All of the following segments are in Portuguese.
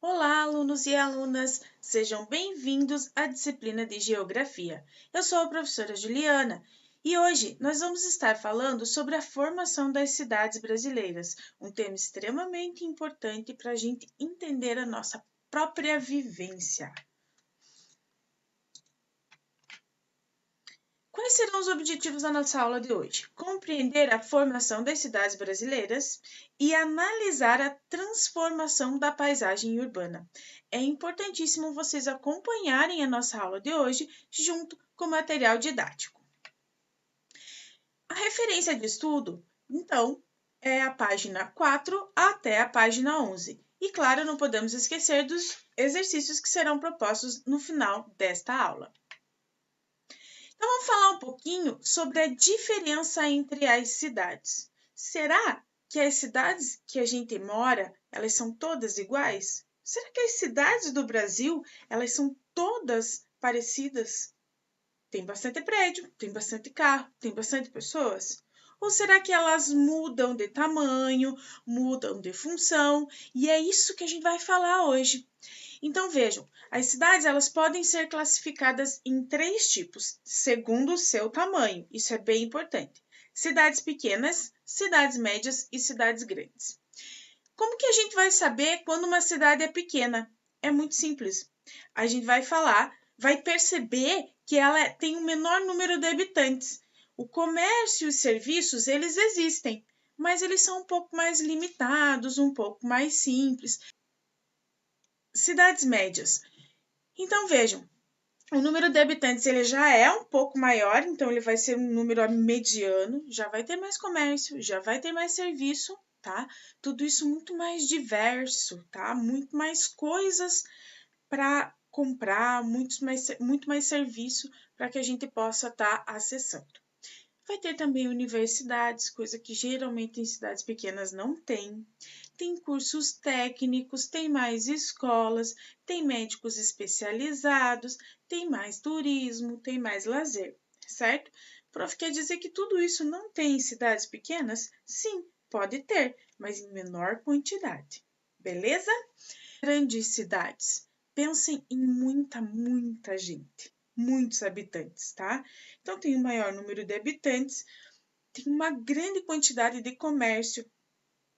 Olá, alunos e alunas! Sejam bem-vindos à disciplina de Geografia. Eu sou a professora Juliana e hoje nós vamos estar falando sobre a formação das cidades brasileiras, um tema extremamente importante para a gente entender a nossa própria vivência. Quais serão os objetivos da nossa aula de hoje? Compreender a formação das cidades brasileiras e analisar a transformação da paisagem urbana. É importantíssimo vocês acompanharem a nossa aula de hoje junto com o material didático. A referência de estudo, então, é a página 4 até a página 11. E, claro, não podemos esquecer dos exercícios que serão propostos no final desta aula. Então, vamos falar um pouquinho sobre a diferença entre as cidades. Será que as cidades que a gente mora, elas são todas iguais? Será que as cidades do Brasil, elas são todas parecidas? Tem bastante prédio, tem bastante carro, tem bastante pessoas? Ou será que elas mudam de tamanho, mudam de função? E é isso que a gente vai falar hoje. Então, vejam, as cidades elas podem ser classificadas em 3 tipos, segundo o seu tamanho. Isso é bem importante. Cidades pequenas, cidades médias e cidades grandes. Como que a gente vai saber quando uma cidade é pequena? É muito simples. A gente vai perceber que ela tem um menor número de habitantes. O comércio e os serviços, eles existem, mas eles são um pouco mais limitados, um pouco mais simples. Cidades médias. Então, vejam, o número de habitantes ele já é um pouco maior, então ele vai ser um número mediano, já vai ter mais comércio, já vai ter mais serviço, tá? Tudo isso muito mais diverso, tá? Muito mais coisas para comprar, muito mais serviço para que a gente possa estar acessando. Vai ter também universidades, coisa que geralmente em cidades pequenas não tem. Tem cursos técnicos, tem mais escolas, tem médicos especializados, tem mais turismo, tem mais lazer, certo? Prof, quer dizer que tudo isso não tem em cidades pequenas? Sim, pode ter, mas em menor quantidade, beleza? Grandes cidades. Pensem em muita gente, muitos habitantes, tá? Então, tem um maior número de habitantes, tem uma grande quantidade de comércio,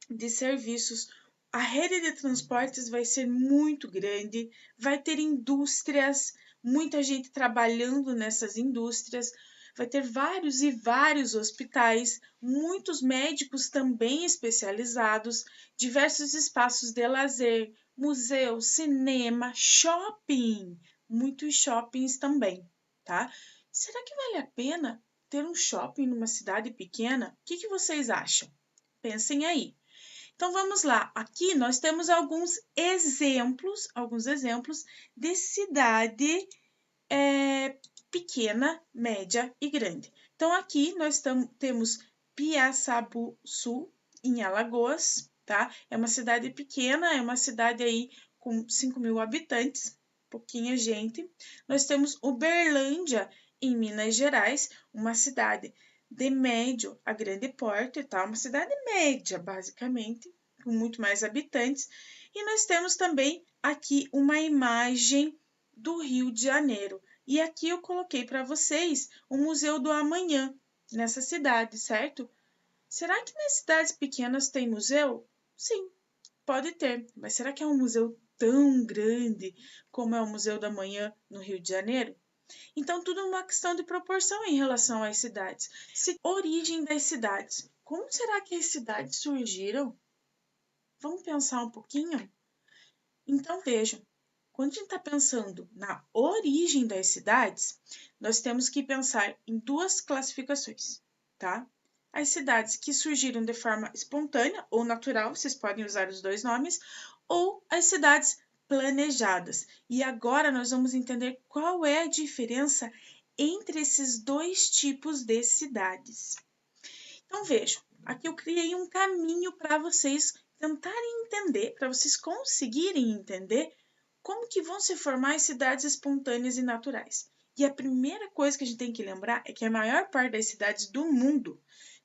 de serviços, a rede de transportes vai ser muito grande, vai ter indústrias, muita gente trabalhando nessas indústrias, vai ter vários e vários hospitais, muitos médicos também especializados, diversos espaços de lazer, museu, cinema, shopping, muitos shoppings também, tá? Será que vale a pena ter um shopping numa cidade pequena? O que vocês acham? Pensem aí. Então vamos lá, aqui nós temos alguns exemplos de cidade pequena, média e grande. Então aqui nós temos Piaçabuçu, em Alagoas, tá? É uma cidade pequena, é uma cidade aí com 5.000 habitantes, pouquinha gente. Nós temos Uberlândia, em Minas Gerais, uma cidade de médio a grande porte, tá? Uma cidade média, basicamente, com muito mais habitantes. E nós temos também aqui uma imagem do Rio de Janeiro. E aqui eu coloquei para vocês o Museu do Amanhã, nessa cidade, certo? Será que nas cidades pequenas tem museu? Sim, pode ter, mas será que é um museu tão grande como é o Museu do Amanhã no Rio de Janeiro? Então, tudo é uma questão de proporção em relação às cidades. Origem das cidades. Como será que as cidades surgiram? Vamos pensar um pouquinho? Então, vejam, quando a gente está pensando na origem das cidades, nós temos que pensar em 2 classificações, tá? As cidades que surgiram de forma espontânea ou natural, vocês podem usar os 2 nomes, ou as cidades planejadas. E agora nós vamos entender qual é a diferença entre esses 2 tipos de cidades. Então, vejam, aqui eu criei um caminho para vocês tentarem entender, para vocês conseguirem entender como que vão se formar as cidades espontâneas e naturais. E a primeira coisa que a gente tem que lembrar é que a maior parte das cidades do mundo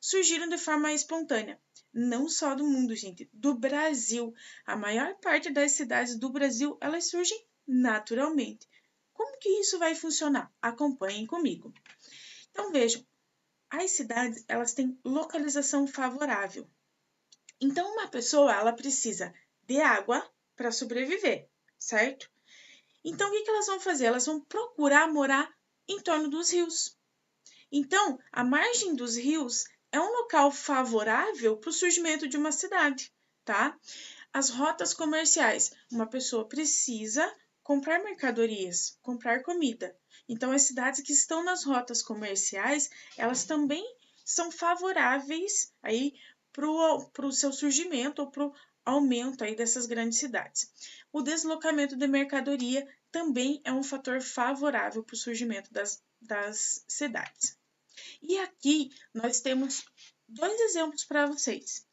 surgiram de forma espontânea. Não só do mundo, gente, do Brasil. A maior parte das cidades do Brasil, elas surgem naturalmente. Como que isso vai funcionar? Acompanhem comigo. Então, vejam, as cidades, elas têm localização favorável. Então, uma pessoa, ela precisa de água para sobreviver, certo? Então, o que elas vão fazer? Elas vão procurar morar em torno dos rios. Então, a margem dos rios é um local favorável para o surgimento de uma cidade, tá? As rotas comerciais. Uma pessoa precisa comprar mercadorias, comprar comida. Então, as cidades que estão nas rotas comerciais, elas também são favoráveis aí para o seu surgimento ou para o aumento aí dessas grandes cidades. O deslocamento de mercadoria também é um fator favorável para o surgimento das cidades. E aqui nós temos dois exemplos para vocês.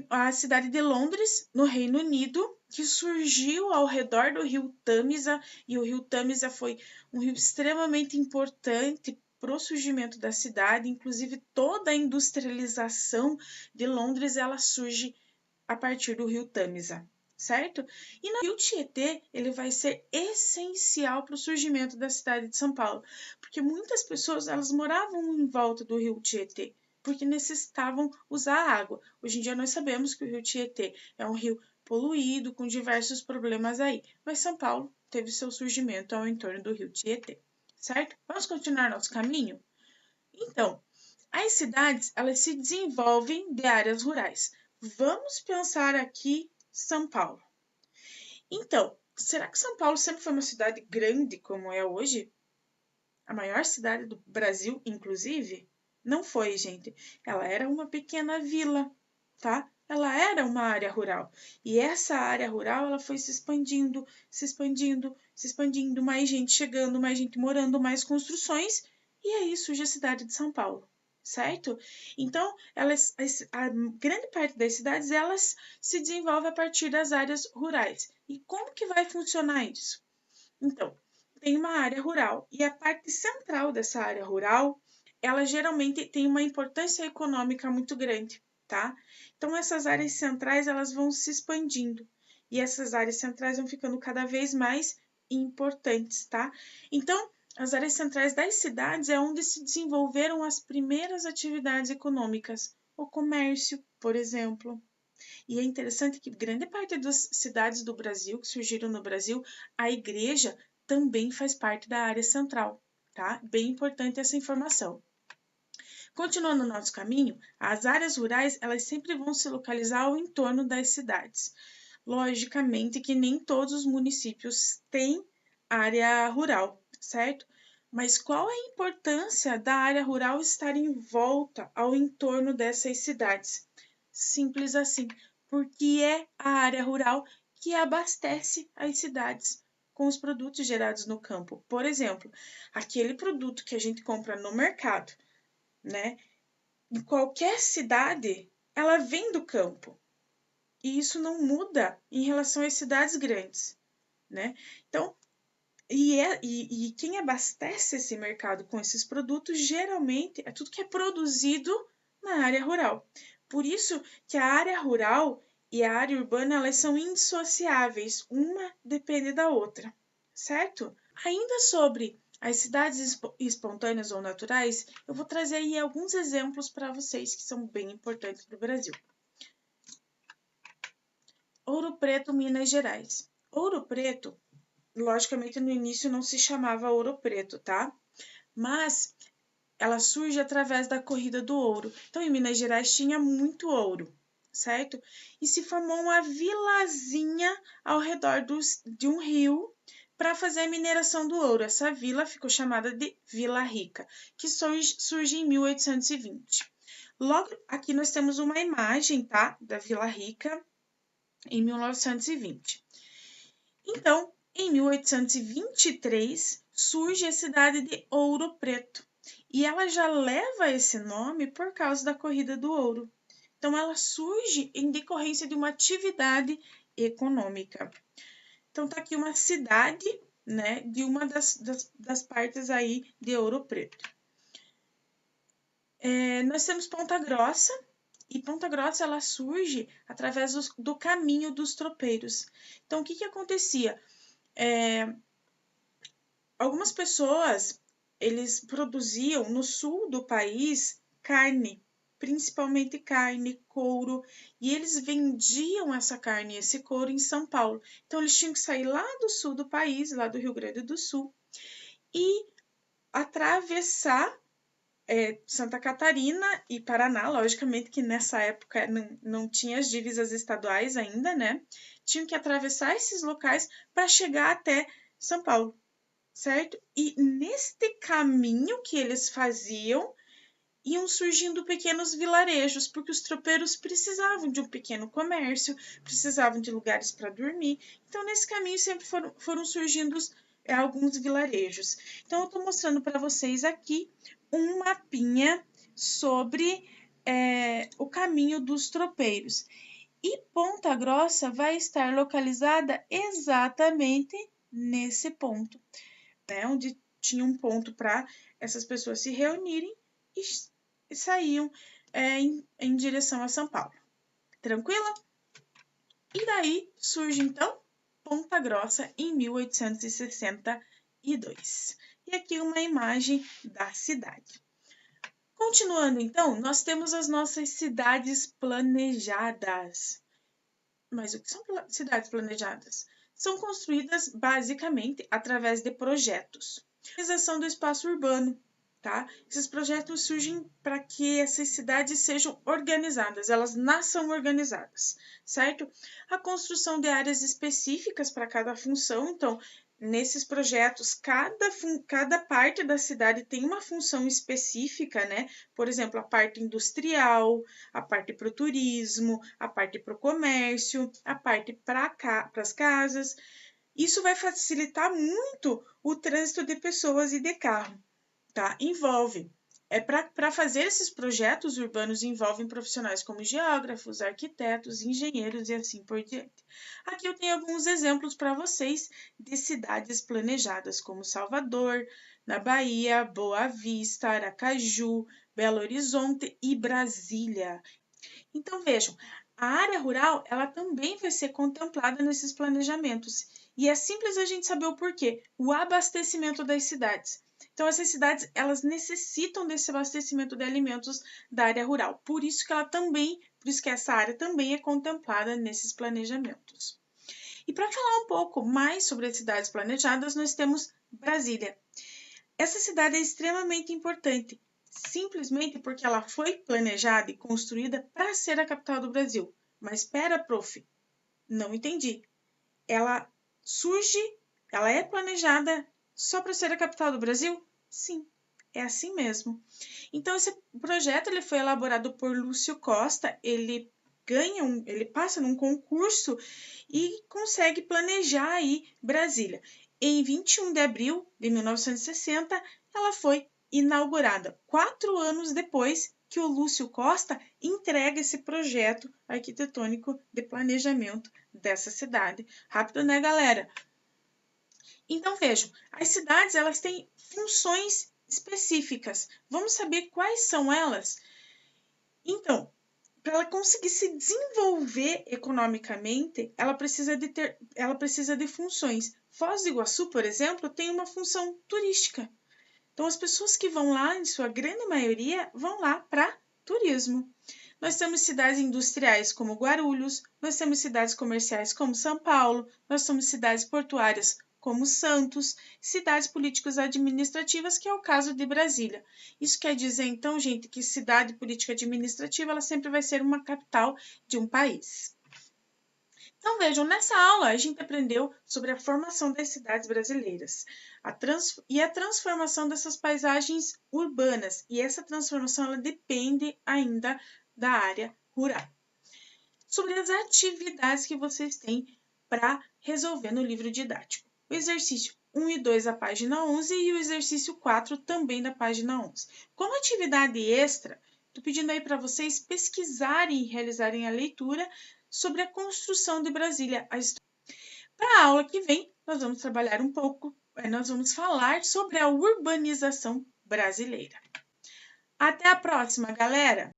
A cidade de Londres, no Reino Unido, que surgiu ao redor do rio Tâmisa, e o rio Tâmisa foi um rio extremamente importante para o surgimento da cidade, inclusive toda a industrialização de Londres, ela surge a partir do rio Tâmisa, certo? E no rio Tietê, ele vai ser essencial para o surgimento da cidade de São Paulo, porque muitas pessoas, elas moravam em volta do rio Tietê, porque necessitavam usar água. Hoje em dia nós sabemos que o rio Tietê é um rio poluído, com diversos problemas aí, mas São Paulo teve seu surgimento ao entorno do rio Tietê, certo? Vamos continuar nosso caminho? Então, as cidades, elas se desenvolvem de áreas rurais. Vamos pensar aqui São Paulo. Então, será que São Paulo sempre foi uma cidade grande como é hoje? A maior cidade do Brasil, inclusive? Não foi, gente. Ela era uma pequena vila, tá? Ela era uma área rural. E essa área rural, ela foi se expandindo, se expandindo, se expandindo, mais gente chegando, mais gente morando, mais construções, e aí surge a cidade de São Paulo, certo? Então, a grande parte das cidades, elas se desenvolve a partir das áreas rurais. E como que vai funcionar isso? Então, tem uma área rural e a parte central dessa área rural, ela geralmente tem uma importância econômica muito grande, tá? Então, essas áreas centrais, elas vão se expandindo e essas áreas centrais vão ficando cada vez mais importantes, tá? Então, as áreas centrais das cidades é onde se desenvolveram as primeiras atividades econômicas, o comércio, por exemplo. E é interessante que grande parte das cidades do Brasil, que surgiram no Brasil, a igreja também faz parte da área central, tá? Bem importante essa informação. Continuando o nosso caminho, as áreas rurais, elas sempre vão se localizar ao entorno das cidades. Logicamente que nem todos os municípios têm área rural, certo? Mas qual é a importância da área rural estar em volta, ao entorno dessas cidades? Simples assim, porque é a área rural que abastece as cidades com os produtos gerados no campo. Por exemplo, aquele produto que a gente compra no mercado, né? Em qualquer cidade, ela vem do campo. E isso não muda em relação às cidades grandes, né? Então, e quem abastece esse mercado com esses produtos, geralmente, é tudo que é produzido na área rural. Por isso que a área rural e a área urbana, elas são indissociáveis, uma depende da outra, certo? Ainda sobre as cidades espontâneas ou naturais, eu vou trazer aí alguns exemplos para vocês que são bem importantes para o Brasil. Ouro Preto, Minas Gerais. Ouro Preto, logicamente no início não se chamava Ouro Preto, tá? Mas ela surge através da corrida do ouro. Então, em Minas Gerais tinha muito ouro, certo? E se formou uma vilazinha ao redor de um rio para fazer a mineração do ouro. Essa vila ficou chamada de Vila Rica, que surge em 1820. Logo aqui nós temos uma imagem, tá? Da Vila Rica em 1920. Então, em 1823, surge a cidade de Ouro Preto. E ela já leva esse nome por causa da corrida do ouro. Então, ela surge em decorrência de uma atividade econômica. Então, tá aqui uma cidade, né, de uma das partes aí de Ouro Preto. Nós temos Ponta Grossa, e Ponta Grossa ela surge através do caminho dos tropeiros. Então, o que que acontecia? Algumas pessoas, eles produziam no sul do país carne, principalmente carne, couro, e eles vendiam essa carne, esse couro em São Paulo. Então, eles tinham que sair lá do sul do país, lá do Rio Grande do Sul, e atravessar Santa Catarina e Paraná, logicamente que nessa época não tinha as divisas estaduais ainda, né? Tinham que atravessar esses locais para chegar até São Paulo, certo? E neste caminho que eles faziam, iam surgindo pequenos vilarejos, porque os tropeiros precisavam de um pequeno comércio, precisavam de lugares para dormir. Então, nesse caminho sempre foram surgindo alguns vilarejos. Então, eu estou mostrando para vocês aqui um mapinha sobre o caminho dos tropeiros. E Ponta Grossa vai estar localizada exatamente nesse ponto, né, onde tinha um ponto para essas pessoas se reunirem e saíam em direção a São Paulo. Tranquila? E daí surge então Ponta Grossa em 1862. E aqui uma imagem da cidade. Continuando então, nós temos as nossas cidades planejadas. Mas o que são cidades planejadas? São construídas basicamente através de projetos. Organização do espaço urbano, tá? Esses projetos surgem para que essas cidades sejam organizadas, elas nasçam organizadas, certo? A construção de áreas específicas para cada função, então, nesses projetos, cada parte da cidade tem uma função específica, né? Por exemplo, a parte industrial, a parte para o turismo, a parte para o comércio, a parte para as casas. Isso vai facilitar muito o trânsito de pessoas e de carro, tá? Para fazer esses projetos urbanos envolvem profissionais como geógrafos, arquitetos, engenheiros e assim por diante. Aqui eu tenho alguns exemplos para vocês de cidades planejadas, como Salvador, na Bahia, Boa Vista, Aracaju, Belo Horizonte e Brasília. Então vejam, a área rural ela também vai ser contemplada nesses planejamentos. E é simples a gente saber o porquê, o abastecimento das cidades. Então essas cidades elas necessitam desse abastecimento de alimentos da área rural. Por isso que essa área também é contemplada nesses planejamentos. E para falar um pouco mais sobre as cidades planejadas, nós temos Brasília. Essa cidade é extremamente importante, simplesmente porque ela foi planejada e construída para ser a capital do Brasil. Mas espera, prof, não entendi. Ela ela é planejada só para ser a capital do Brasil? Sim, é assim mesmo. Então esse projeto ele foi elaborado por Lúcio Costa, ele passa num concurso e consegue planejar aí Brasília. Em 21 de abril de 1960, ela foi inaugurada, 4 anos depois que o Lúcio Costa entrega esse projeto arquitetônico de planejamento dessa cidade. Rápido, né, galera? Então, vejam, as cidades elas têm funções específicas. Vamos saber quais são elas? Então, para ela conseguir se desenvolver economicamente, ela precisa de funções. Foz do Iguaçu, por exemplo, tem uma função turística. Então, as pessoas que vão lá, em sua grande maioria, vão lá para turismo. Nós temos cidades industriais como Guarulhos, nós temos cidades comerciais como São Paulo, nós temos cidades portuárias como Santos, cidades políticas administrativas, que é o caso de Brasília. Isso quer dizer, então, gente, que cidade política administrativa ela sempre vai ser uma capital de um país. Então, vejam, nessa aula a gente aprendeu sobre a formação das cidades brasileiras e a transformação dessas paisagens urbanas. E essa transformação ela depende ainda da área rural. Sobre as atividades que vocês têm para resolver no livro didático. O exercício 1 e 2 da página 11 e o exercício 4 também da página 11. Como atividade extra, estou pedindo aí para vocês pesquisarem e realizarem a leitura sobre a construção de Brasília. Para a aula que vem, nós vamos trabalhar um pouco, nós vamos falar sobre a urbanização brasileira. Até a próxima, galera!